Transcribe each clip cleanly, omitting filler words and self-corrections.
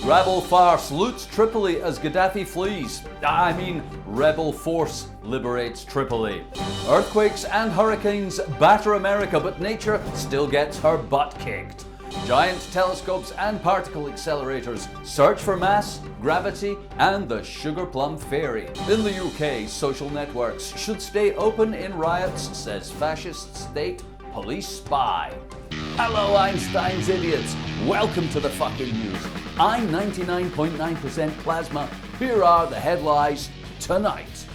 Rebel farce loots Tripoli as Gaddafi flees. Rebel force liberates Tripoli. Earthquakes and hurricanes batter America, but nature still gets her butt kicked. Giant telescopes and particle accelerators search for mass, gravity, and the sugar plum fairy. In the UK, social networks should stay open in riots, says fascist state police spy. Hello, Einstein's idiots. Welcome to the FKN Newz. I'm 99.9% plasma. Here are the headlines tonight.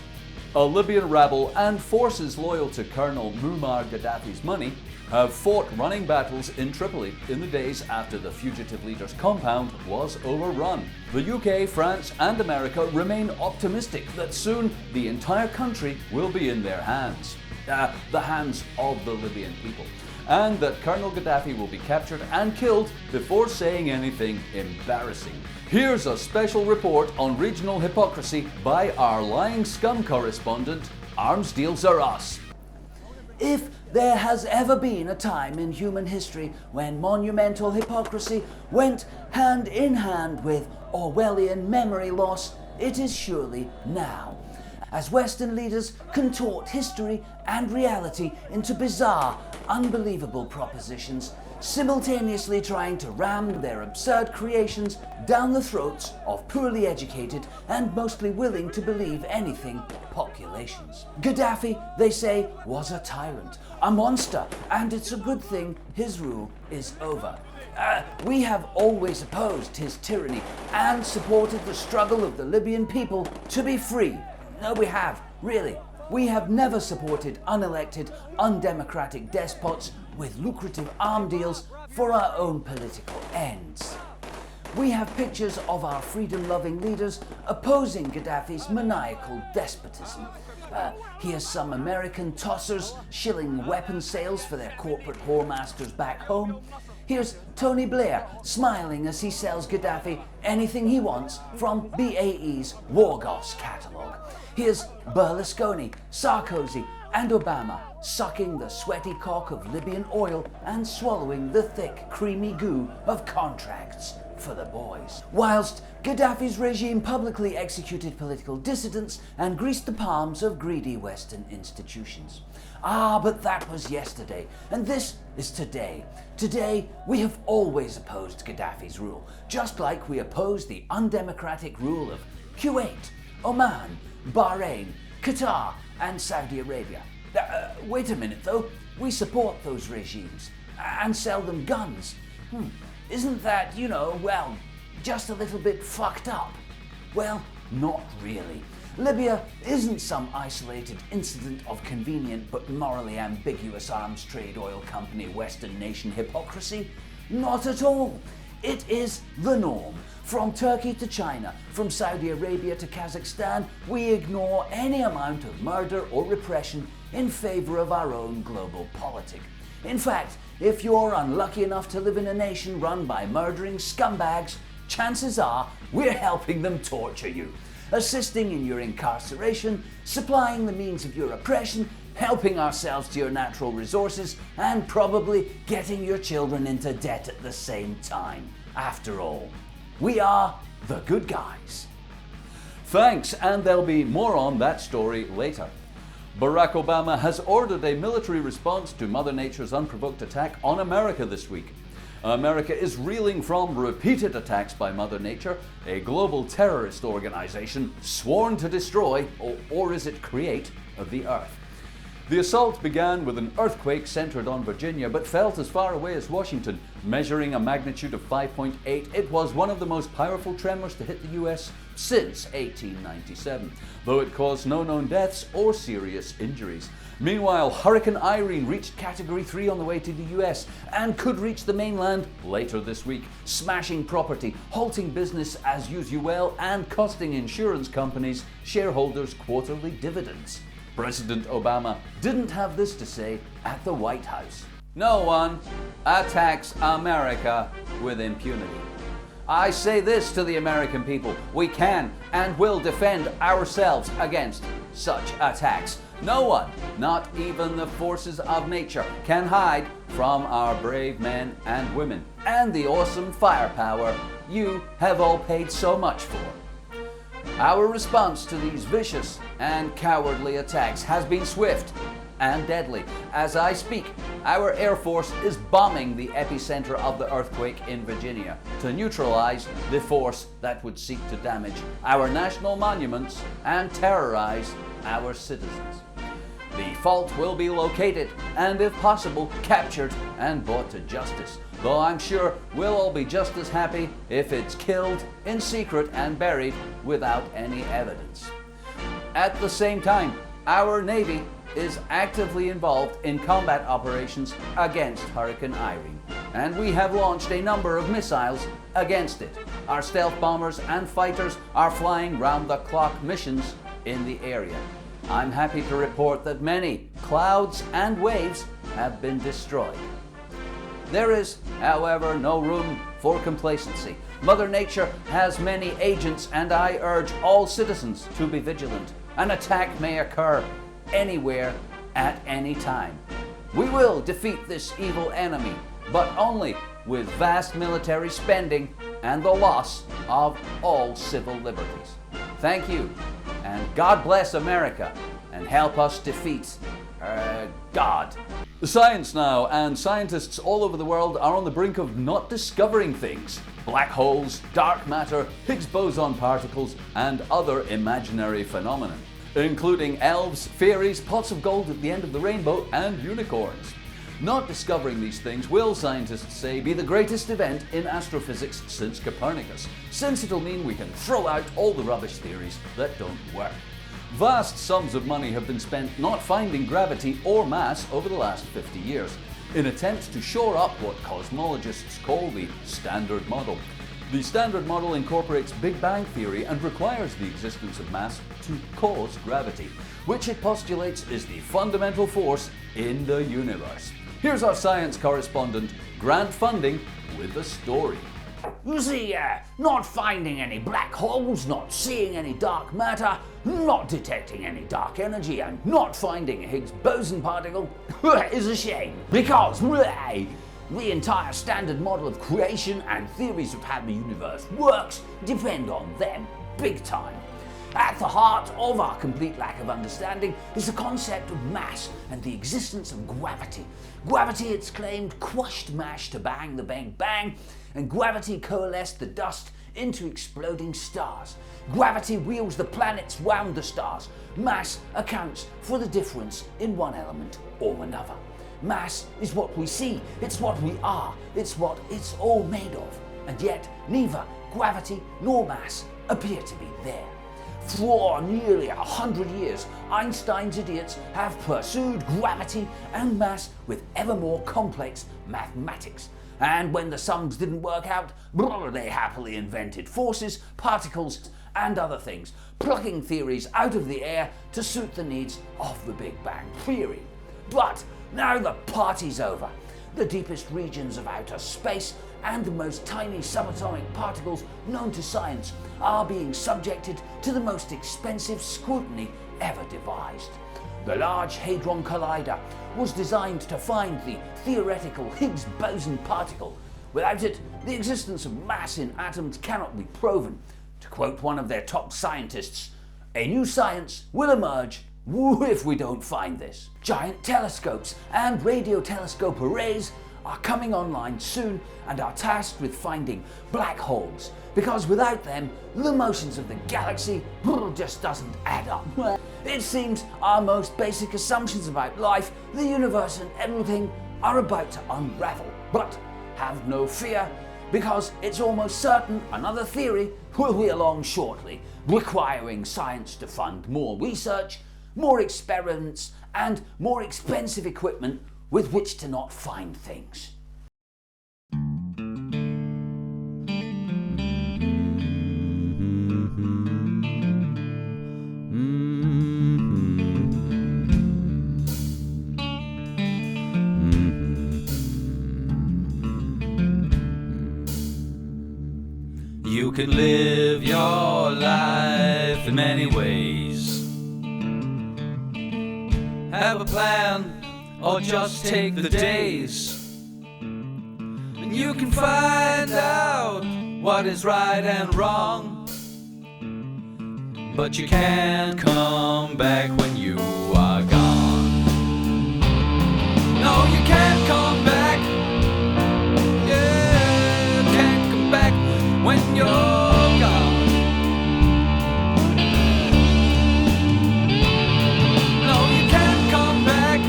A Libyan rebel and forces loyal to Colonel Muammar Gaddafi's money have fought running battles in Tripoli in the days after the fugitive leader's compound was overrun. The UK, France and America remain optimistic that soon the entire country will be in their hands. The hands of the Libyan people. And that Colonel Gaddafi will be captured and killed before saying anything embarrassing. Here's a special report on regional hypocrisy by our lying scum correspondent, Arms Deals Are Us. If there has ever been a time in human history when monumental hypocrisy went hand in hand with Orwellian memory loss, it is surely now. As Western leaders contort history and reality into bizarre, unbelievable propositions, simultaneously trying to ram their absurd creations down the throats of poorly educated and mostly willing to believe anything populations. Gaddafi, they say, was a tyrant, a monster, and it's a good thing his rule is over. We have always opposed his tyranny and supported the struggle of the Libyan people to be free. No, we have, really. We have never supported unelected, undemocratic despots with lucrative arm deals for our own political ends. We have pictures of our freedom-loving leaders opposing Gaddafi's maniacal despotism. Here's some American tossers shilling weapon sales for their corporate whoremasters back home. Here's Tony Blair smiling as he sells Gaddafi anything he wants from BAE's Wargos catalogue. Here's Berlusconi, Sarkozy and Obama sucking the sweaty cock of Libyan oil and swallowing the thick, creamy goo of contracts for the boys. Whilst Gaddafi's regime publicly executed political dissidents and greased the palms of greedy Western institutions. But that was yesterday, and this is today. Today, we have always opposed Gaddafi's rule, just like we oppose the undemocratic rule of Kuwait, Oman, Bahrain, Qatar, and Saudi Arabia. Wait a minute though, we support those regimes and sell them guns. Isn't that, just a little bit fucked up? Well, not really. Libya isn't some isolated incident of convenient but morally ambiguous arms trade oil company Western nation hypocrisy. Not at all. It is the norm. From Turkey to China, from Saudi Arabia to Kazakhstan, we ignore any amount of murder or repression in favor of our own global politic. In fact, if you're unlucky enough to live in a nation run by murdering scumbags, chances are we're helping them torture you, assisting in your incarceration, supplying the means of your oppression, helping ourselves to your natural resources, and probably getting your children into debt at the same time. After all, we are the good guys. Thanks, and there'll be more on that story later. Barack Obama has ordered a military response to Mother Nature's unprovoked attack on America this week. America is reeling from repeated attacks by Mother Nature, a global terrorist organization sworn to destroy, or is it create, the Earth. The assault began with an earthquake centered on Virginia, but felt as far away as Washington. Measuring a magnitude of 5.8, it was one of the most powerful tremors to hit the US since 1897, though it caused no known deaths or serious injuries. Meanwhile, Hurricane Irene reached Category 3 on the way to the US and could reach the mainland later this week, smashing property, halting business as usual, and costing insurance companies shareholders quarterly dividends. President Obama didn't have this to say at the White House. No one attacks America with impunity. I say this to the American people: we can and will defend ourselves against such attacks. No one, not even the forces of nature, can hide from our brave men and women, and the awesome firepower you have all paid so much for. Our response to these vicious and cowardly attacks has been swift and deadly. As I speak, our Air Force is bombing the epicenter of the earthquake in Virginia to neutralize the force that would seek to damage our national monuments and terrorize our citizens. The fault will be located and, if possible, captured and brought to justice, though I'm sure we'll all be just as happy if it's killed in secret and buried without any evidence. At the same time, our Navy is actively involved in combat operations against Hurricane Irene, and we have launched a number of missiles against it. Our stealth bombers and fighters are flying round-the-clock missions in the area. I'm happy to report that many clouds and waves have been destroyed. There is, however, no room for complacency. Mother Nature has many agents, and I urge all citizens to be vigilant. An attack may occur anywhere at any time. We will defeat this evil enemy, but only with vast military spending and the loss of all civil liberties. Thank you, and God bless America, and help us defeat God. Science now, and scientists all over the world are on the brink of not discovering things. Black holes, dark matter, Higgs boson particles, and other imaginary phenomena, including elves, fairies, pots of gold at the end of the rainbow, and unicorns. Not discovering these things will, scientists say, be the greatest event in astrophysics since Copernicus, since it'll mean we can throw out all the rubbish theories that don't work. Vast sums of money have been spent not finding gravity or mass over the last 50 years, in attempts to shore up what cosmologists call the Standard Model. The Standard Model incorporates Big Bang theory and requires the existence of mass to cause gravity, which it postulates is the fundamental force in the universe. Here's our science correspondent, Grant Funding, with the story. You see, not finding any black holes, not seeing any dark matter, not detecting any dark energy, and not finding a Higgs boson particle is a shame, because the entire Standard Model of creation and theories of how the universe works depend on them big time. At the heart of our complete lack of understanding is the concept of mass and the existence of gravity. Gravity, it's claimed, crushed mass to bang the Big Bang, and gravity coalesced the dust into exploding stars. Gravity wheels the planets round the stars. Mass accounts for the difference in one element or another. Mass is what we see, it's what we are, it's what it's all made of, and yet neither gravity nor mass appear to be there. For nearly 100 years, Einstein's idiots have pursued gravity and mass with ever more complex mathematics. And when the sums didn't work out, they happily invented forces, particles, and other things, plucking theories out of the air to suit the needs of the Big Bang theory. But now the party's over. The deepest regions of outer space and the most tiny subatomic particles known to science are being subjected to the most expensive scrutiny ever devised. The Large Hadron Collider was designed to find the theoretical Higgs boson particle. Without it, the existence of mass in atoms cannot be proven. To quote one of their top scientists, "A new science will emerge if we don't find this." Giant telescopes and radio telescope arrays are coming online soon and are tasked with finding black holes, because without them, the motions of the galaxy just doesn't add up. It seems our most basic assumptions about life, the universe, and everything are about to unravel. But have no fear, because it's almost certain another theory will be along shortly, requiring science to fund more research, more experiments, and more expensive equipment with which to not find things. You can live your life in many ways. Have a plan or just take the days. You can find out what is right and wrong, but you can't come back when you are gone. No, you can't come back. Yeah, you can't come back when you're gone. No, you can't come back.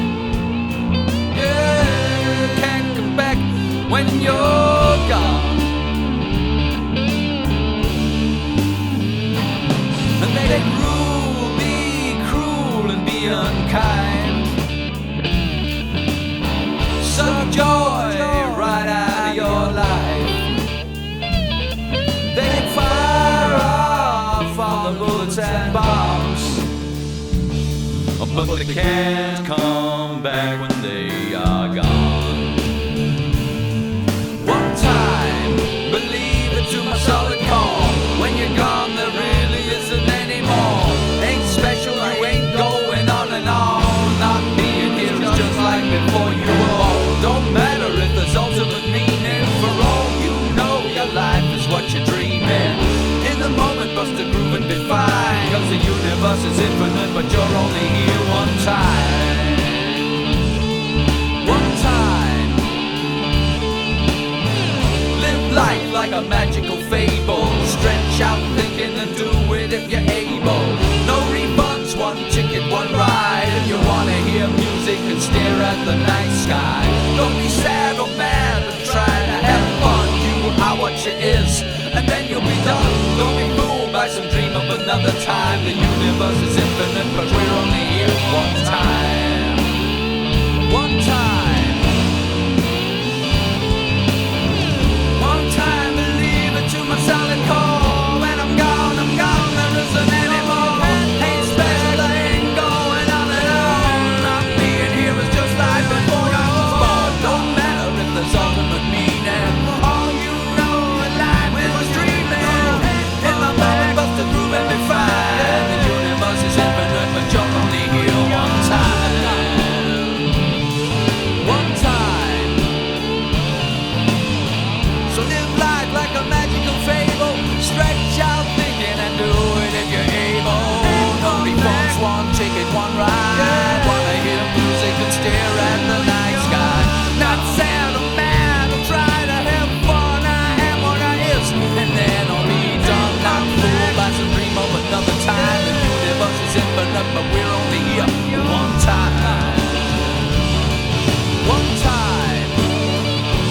Yeah, you can't come back when you're gone. And they rule, be cruel and be unkind, suck joy right out of your life. They fire off all the bullets and bombs, but they can't come back when they are gone. One time, believe it to my solid core, when you're gone there really isn't anymore. Ain't special, you ain't going on and on. Not being here is just like before you were born. Don't matter if there's ultimate meaning, for all you know your life is what you're dreaming. In the moment bust a groove and be fine, cause the universe is infinite but you're only here one time. One time. Live life like a magical fable, stretch out thinking and do it if you're able. No refunds, one ticket, one ride. If you wanna hear music and stare at the night sky, don't be sad or mad and try to have fun. You are what you is, and then you'll be done. Don't be fooled by some dream of another time. The universe is infinite, but we're only here one time. One time. One time, believe it to my solid core. When I'm gone, there isn't any more. Ain't special, I ain't going on and on. Not being here is just like before I was born. Don't matter if there's ultimate meaning, all you know in life is dreaming. In my mind, bust a groove and be fine. The universe is infinite, but you're only here one time. One time. So live life like a magical fable, stretch out thinking and do it if you're able. No refunds, one ticket, one ride. Wanna hear music and stare at the night sky. Not sad or mad, or try to have fun. I am what I is, and then I'll be done. Not fooled by some dream of another time. The universe is infinite, but we're only here one time. One time.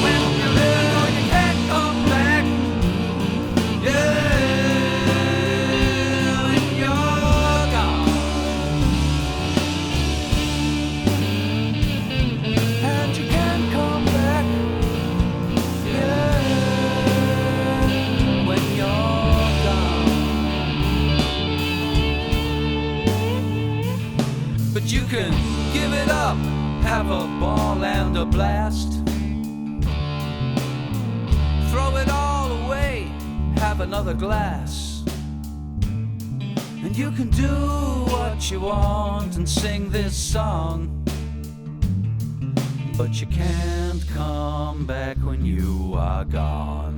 When you live, you can't come back. Yeah, when you're gone. And you can't come back. Yeah, when you're gone. But you can give it up, have a ball and a blast. Throw it all away, have another glass. And you can do what you want and sing this song, but you can't come back when you are gone.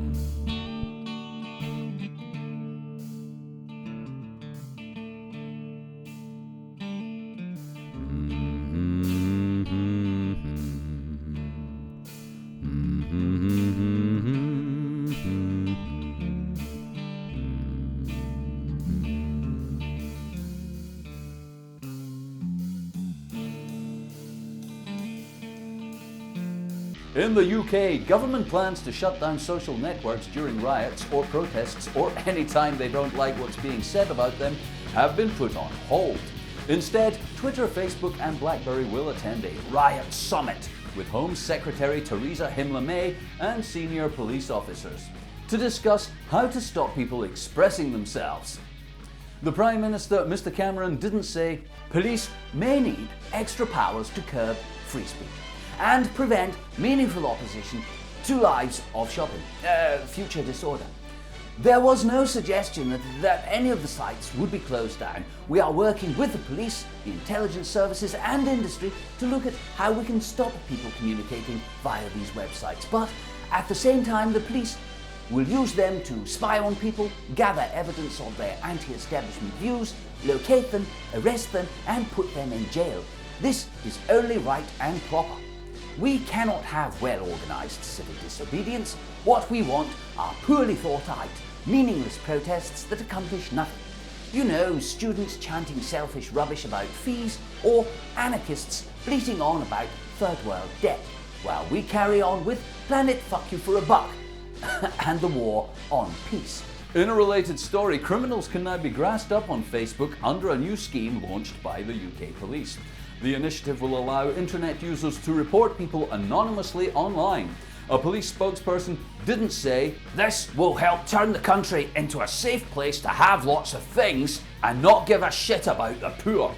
In the UK, government plans to shut down social networks during riots or protests or any time they don't like what's being said about them have been put on hold. Instead, Twitter, Facebook and BlackBerry will attend a riot summit with Home Secretary Theresa Himmler-May and senior police officers to discuss how to stop people expressing themselves. The Prime Minister, Mr. Cameron, didn't say police may need extra powers to curb free speech and prevent meaningful opposition to lives of shopping, future disorder. There was no suggestion that any of the sites would be closed down. We are working with the police, the intelligence services and industry to look at how we can stop people communicating via these websites. But At the same time, the police will use them to spy on people, gather evidence of their anti-establishment views, locate them, arrest them, and put them in jail. This is only right and proper. We cannot have well-organised civil disobedience. What we want are poorly thought out, meaningless protests that accomplish nothing. You know, students chanting selfish rubbish about fees, or anarchists bleating on about third world debt, while we carry on with Planet Fuck You for a Buck and the war on peace. In a related story, criminals can now be grassed up on Facebook under a new scheme launched by the UK police. The initiative will allow internet users to report people anonymously online. A police spokesperson didn't say, "This will help turn the country into a safe place to have lots of things and not give a shit about the poor.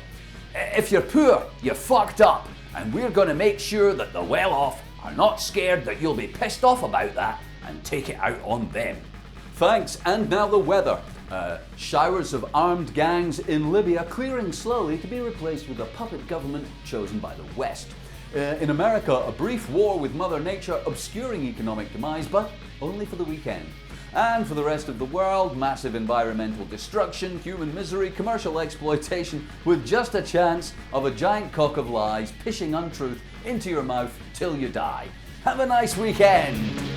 If you're poor, you're fucked up, and we're going to make sure that the well-off are not scared that you'll be pissed off about that and take it out on them." Thanks, and now the weather. Showers of armed gangs in Libya clearing slowly to be replaced with a puppet government chosen by the West. In America, a brief war with Mother Nature obscuring economic demise, but only for the weekend. And for the rest of the world, massive environmental destruction, human misery, commercial exploitation, with just a chance of a giant cock of lies pishing untruth into your mouth till you die. Have a nice weekend!